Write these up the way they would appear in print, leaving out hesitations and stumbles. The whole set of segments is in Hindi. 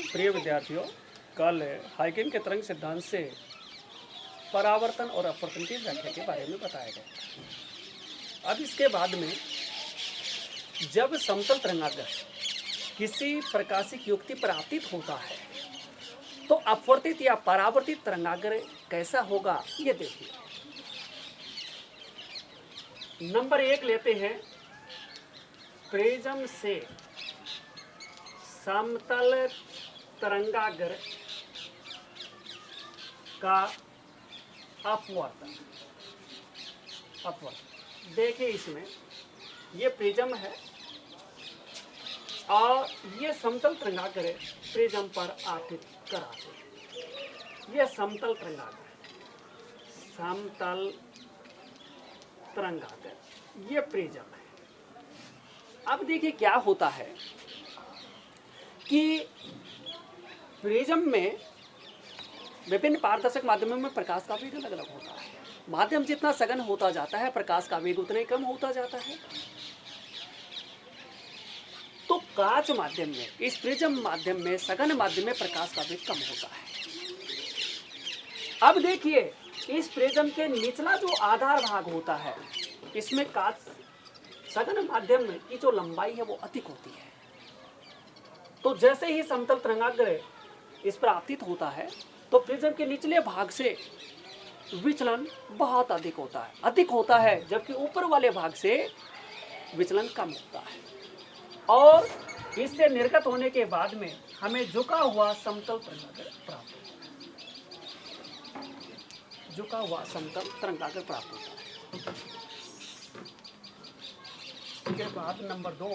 प्रिय विद्यार्थियों, कल हाइकिंग के तरंग सिद्धांत से परावर्तन और अपवर्तन की व्याख्या के बारे में बताया गया। अब इसके बाद में जब समतल तरंगाग्र किसी प्रकाशिक युक्ति पर आपतित होता है तो अपवर्तित या परावर्तित तरंगाग्र कैसा होगा, ये देखिए। नंबर 1 लेते हैं, प्रिज्म से समतल तरंगाग्र का अपवर्तन। देखिए, इसमें ये प्रिज्म है और ये समतल तरंगाग्र प्रिज्म पर आपतित कराते। ये समतल तरंगाग्र ये प्रिज्म है। अब देखिए क्या होता है कि प्रिज्म में विभिन्न पारदर्शक माध्यमों में प्रकाश का वेग अलग अलग होता है। माध्यम जितना सघन होता जाता है, प्रकाश का वेग उतना ही कम होता जाता है। तो कांच माध्यम में, इस प्रिज्म माध्यम में, सघन माध्यम में प्रकाश का वेग कम होता है। अब देखिए, इस प्रिज्म के निचला जो आधार भाग होता है, इसमें कांच सघन माध्यम में की जो लंबाई है वो अधिक होती है। तो जैसे ही समतल तरंगाग्र इस पर आपतित होता है तो प्रिज्म के निचले भाग से विचलन बहुत अधिक होता है, जबकि ऊपर वाले भाग से विचलन कम होता है। और इससे निर्गत होने के बाद में हमें झुका हुआ समतल तरंगाग्र प्राप्त होता है। झुका हुआ समतल तरंगाग्र प्राप्त होता है। इसके बाद नंबर 2,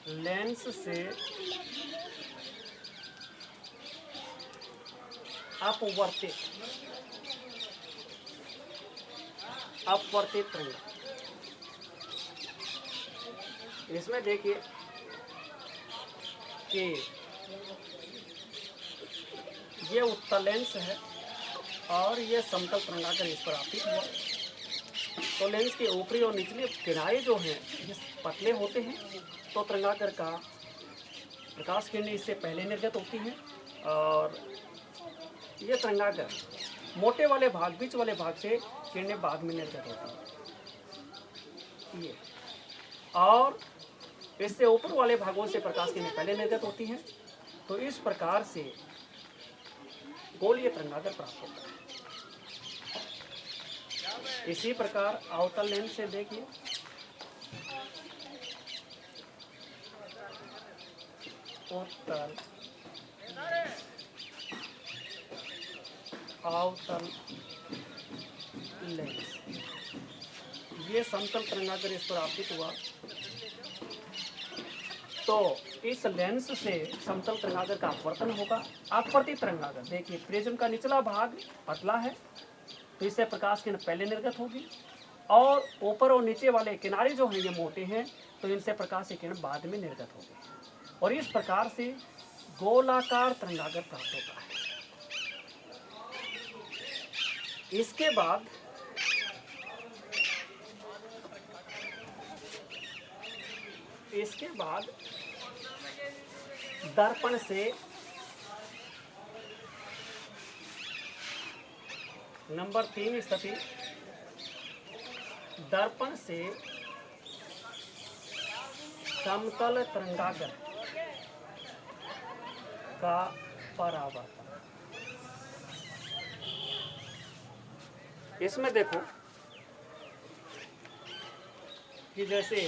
लेंस से अपवर्तित तरंग। इसमें देखिए कि ये उत्तल लेंस है और ये समतल तरंगाग्र इस पर आपतित हुआ। तो लेंस के ऊपरी और निचले किनारे जो हैं ये पतले होते हैं, तो तरंगाग्र का प्रकाश किरणें इससे पहले निर्गत होती हैं और ये तरंगाग्र मोटे वाले भाग, बीच वाले भाग से किरणें बाद में निर्गत होती हैं। ये और इससे ऊपर वाले भागों से प्रकाश किरणें पहले निर्गत होती हैं। तो इस प्रकार से गोलीय तरंगाग्र प्राप्त होता है। इसी प्रकार अवतल लेंस से देखिए, उत्तल अवतल लेंस, ये समतल तरंगाग्र इस पर आपतित हुआ। तो इस लेंस से समतल तरंगाग्र का अपवर्तन होगा। अपवर्तित तरंगाग्र देखिए, प्रिज्म का निचला भाग पतला है तो इससे प्रकाश किरण पहले निर्गत होगी और ऊपर और नीचे वाले किनारे जो हैं ये मोटे हैं, तो इनसे प्रकाश की किरण बाद में निर्गत होगी और इस प्रकार से गोलाकार तरंगाग्र प्राप्त होता है। इसके बाद दर्पण से नंबर 3 स्थिति, दर्पण से समतल तरंगाग्र का परावर्तन। इसमें देखो कि जैसे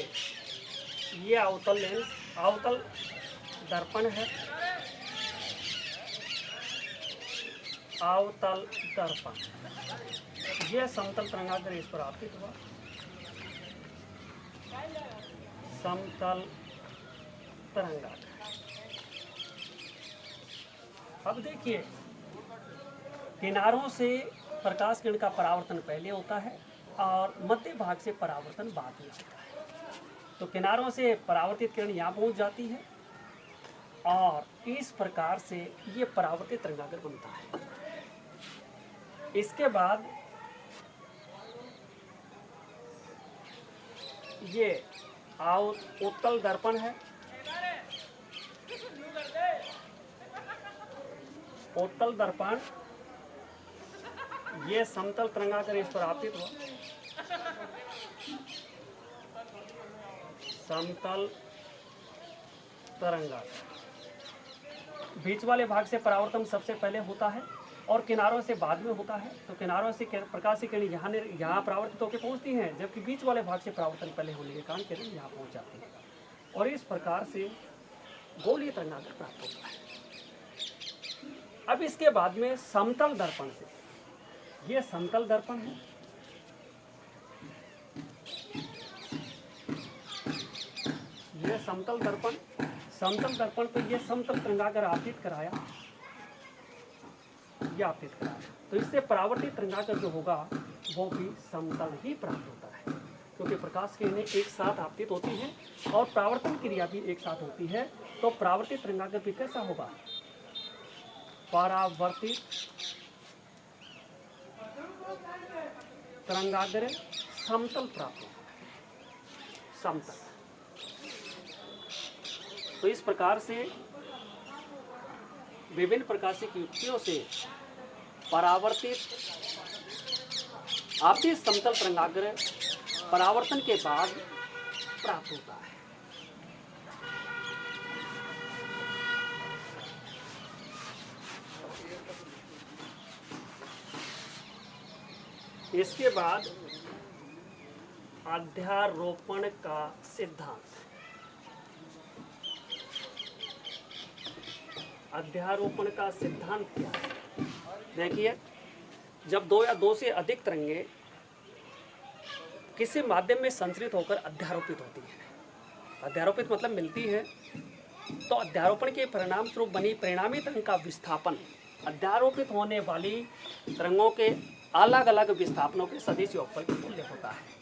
ये अवतल लेंस, अवतल दर्पण है, अवतल दर्पण, यह समतल तरंगाग्र इस पर आपतित हुआ। समतल तरंगाग्र। अब देखिए, किनारों से प्रकाश किरण का परावर्तन पहले होता है और मध्य भाग से परावर्तन बाद में होता है। तो किनारों से परावर्तित किरण यहाँ पहुँच जाती है और इस प्रकार से ये परावर्तित तरंगाग्र बनता है। इसके बाद ये उत्तल दर्पण है उत्तल दर्पण ये समतल तरंगाकर इस पर आपतित हुआ, समतल तरंगाकर बीच वाले भाग से परावर्तन सबसे पहले होता है और किनारों से बाद में होता है। तो किनारों से प्रकाश की किरण यहाँ परावर्तित होकर पहुंचती हैं, जबकि बीच वाले भाग से परावर्तन पहले होने के कारण किरण यहाँ पहुंच जाती है और इस प्रकार से गोलीय तरंगाकर प्राप्त होता है। अब इसके बाद में समतल दर्पण से, ये समतल दर्पण है, ये समतल दर्पण पे ये समतल तरंगाकर आपतित कराया, ये आपतित कराया, तो इससे परावर्तित तरंगाकर जो होगा वो भी समतल ही प्राप्त होता है, क्योंकि प्रकाश किरणें एक साथ आपतित होती हैं और परावर्तन क्रिया भी एक साथ होती है। तो परावर्तित तरंगाकर भी कैसा होगा? परावर्तित तरंगाग्र समतल प्राप्त होता है, समतल। तो इस प्रकार से विभिन्न प्रकार की युक्तियों से परावर्तित आपतित समतल तरंगाग्र परावर्तन के बाद प्राप्त होता है। इसके बाद अध्यारोपण का सिद्धांत। अध्यारोपण का सिद्धांत क्या है? देखिए, जब दो या दो से अधिक तरंगे किसी माध्यम में संचरित होकर अध्यारोपित होती है, अध्यारोपित मतलब मिलती है, तो अध्यारोपण के परिणाम स्वरूप बनी परिणामी तरंग का विस्थापन अध्यारोपित होने वाली तरंगों के अलग अलग विस्थापनों के सदिश योगफल के तुल्य होता है।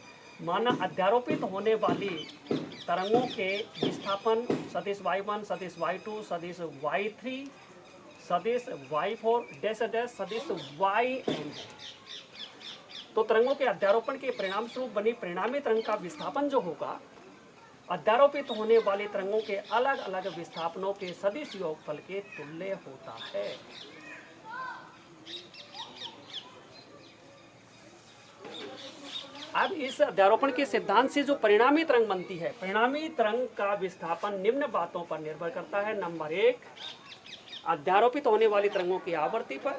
माना अध्यारोपित होने वाली तरंगों के विस्थापन सदिश y1, सदिश y2, सदिश y3, सदिश y4 डैश डैश सदिश yn। तो तरंगों के अध्यारोपण के परिणाम स्वरूप बनी परिणामी तरंग का विस्थापन जो होगा अध्यारोपित होने वाली तरंगों के अलग अलग विस्थापनों के सदिश योगफल के तुल्य होता है। अब इस अध्यारोपण के सिद्धांत से जो परिणामी तरंग बनती है, परिणामी तरंग का विस्थापन निम्न बातों पर निर्भर करता है। नंबर 1, अध्यारोपित होने वाली तरंगों की आवृत्ति पर।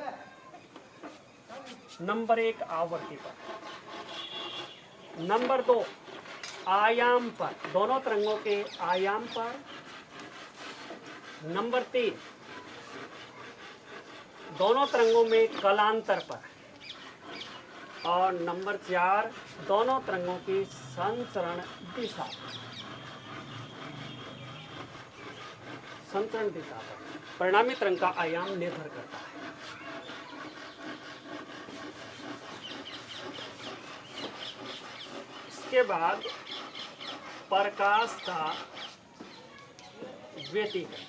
नंबर 1 आवृत्ति पर। नंबर 2 आयाम पर, दोनों तरंगों के आयाम पर। नंबर 3 दोनों तरंगों में कलांतर पर। और नंबर 4 दोनों तरंगों की संचरण दिशा, संचरण दिशा पर परिणामी तरंग का आयाम निर्भर करता है। इसके बाद प्रकाश का व्यतिकरण।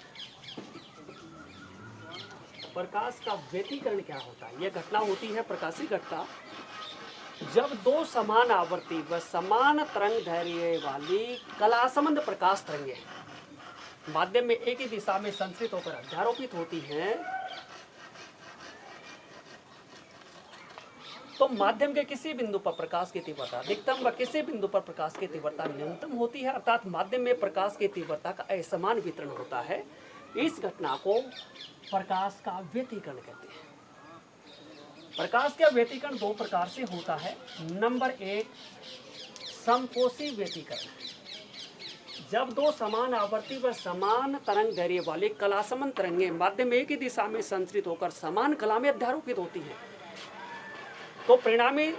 प्रकाश का व्यतिकरण क्या होता है? यह घटना होती है, प्रकाशीय घटना, जब दो समान आवर्ती व समान तरंग दैर्घ्य वाली कलासंबंध प्रकाश तरंगें माध्यम में एक ही दिशा में संचरित होकर अध्यारोपित होती हैं, तो माध्यम के किसी बिंदु पर प्रकाश की तीव्रता अधिकतम व किसी बिंदु पर प्रकाश की तीव्रता न्यूनतम होती है, अर्थात माध्यम में प्रकाश की तीव्रता का असमान वितरण होता है। इस घटना को प्रकाश का व्यतिकरण कहते हैं। प्रकाश का व्यतिकरण दो प्रकार से होता है। नंबर 1 समकोषी व्यतिकरण, जब दो समान आवर्ती व समान तरंग दैर्घ्य वाली कलासंबंध तरंगें माध्यम में एक ही दिशा में संचरित होकर समान कला में अध्यारोपित होती हैं, तो परिणामी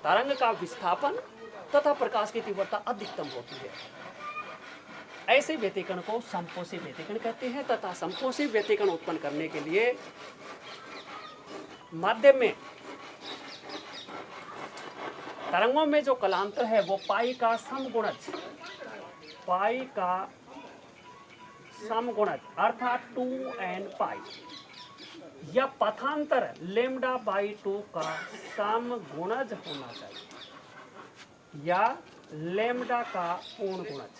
तरंग का विस्थापन तथा प्रकाश की तीव्रता अधिकतम होती है। ऐसे व्यतिकरण को समकोषी व्यतिकरण कहते हैं। तथा समकोषी व्यतिकरण उत्पन्न करने के लिए माध्यम में तरंगों में जो कलांतर है वो पाई का समगुणज, पाई का समगुणज अर्थात 2n पाई या पथांतर λ/2 का समगुणज होना चाहिए या लैम्ब्डा का पूर्ण गुणज।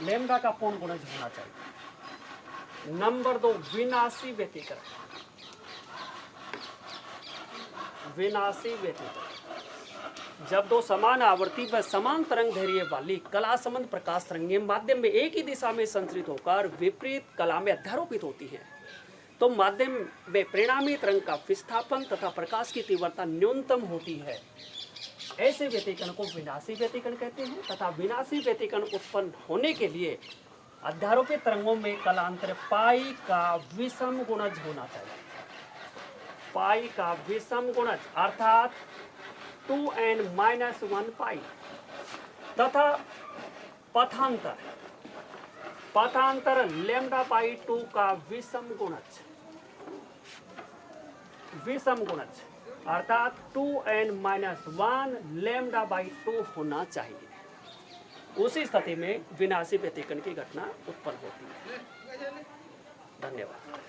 लैम्डा का पूर्ण गुणज होना चाहिए। नंबर 2, विनाशी व्यतिकरण। विनाशी व्यतिकरण जब दो समान आवर्ती व समान तरंग दैर्घ्य वाली कला संबंध प्रकाश तरंगें माध्यम में एक ही दिशा में संचरित होकर विपरीत कला में अध्यारोपित होती हैं, तो माध्यम में परिणामी तरंग का विस्थापन तथा प्रकाश की तीव्रता न्यूनतम होती है। ऐसे व्यतिकरण को विनाशी व्यतिकरण कहते हैं तथा विनाशी व्यतिकरण उत्पन्न होने के लिए अध्यारोपित तरंगों में कलांतर पाई का विषम गुणज होना चाहिए। पाई का विषम गुणज अर्थात 2n-1 पाई तथा पथांतर लैम्डा पाई 2 का विषम गुणज अर्थात 2n-1 लैम्डा बाई 2 होना चाहिए। उसी स्थिति में विनाशी व्यतिकरण की घटना उत्पन्न होती है। धन्यवाद।